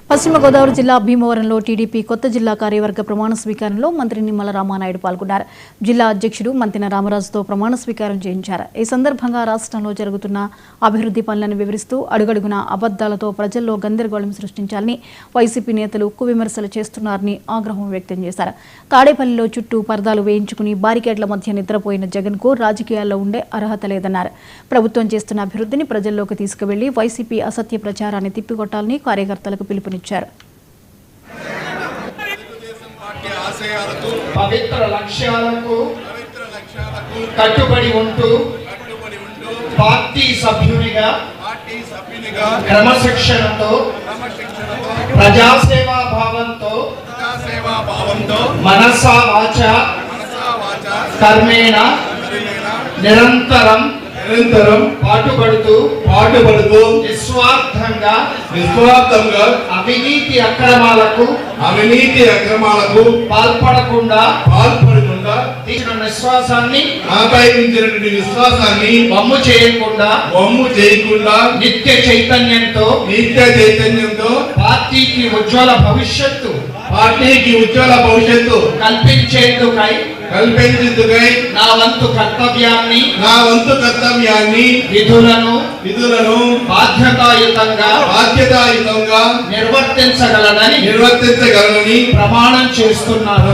పశ్చిమ గోదావరి జిల్లా భీమవరంలో టీడీపీ కొత్త జిల్లా కార్యవర్గ ప్రమాణ స్వీకారంలో మంత్రి నిమ్మల రామానాయుడు పాల్గొన్నారు. జిల్లా అధ్యక్షుడు మంతిన రామరాజుతో ప్రమాణ స్వీకారం చేయించారు. ఈ సందర్భంగా రాష్ట్రంలో జరుగుతున్న అభివృద్ధి పనులను వివరిస్తూ అడుగడుగున అబద్దాలతో ప్రజల్లో గందరగోళం సృష్టించాలని వైసీపీ నేతలు ఉక్కు విమర్శలు చేస్తున్నారని ఆగ్రహం వ్యక్తం చేశారు. తాడేపల్లిలో చుట్టూ పరదాలు వేయించుకుని బారికేడ్ల మధ్య నిద్రపోయిన జగన్కు రాజకీయాల్లో ఉండే అర్హత లేదన్నారు. ప్రభుత్వం చేస్తున్న అభివృద్ధిని ప్రజల్లోకి తీసుకువెళ్లి వైసీపీ అసత్య ప్రచారాన్ని తిప్పికొట్టాలని కార్యకర్తలకు పిలుపునిచ్చారు. పవిత్ర లక్ష్యాలకు కట్టుబడి ఉంటూ పార్టీ సభ్యునిగా క్రమశిక్షణతో ప్రజాసేవా భావంతో మనసా వాచ కర్మేణ నిరంతరం పాటుపడుతూ నిస్వార్థంగా అవినీతి అక్రమాలకు పాల్పడకుండా విశ్వాసాన్ని వమ్ము చేయకుండా నిత్య చైతన్యంతో పార్టీకి ఉజ్వల భవిష్యత్తు కల్పించేందుకై నా వంతు కర్తవ్యాన్ని విధులను బాధ్యతాయుతంగా నిర్వర్తించగలనని ప్రమాణం చేస్తున్నాను.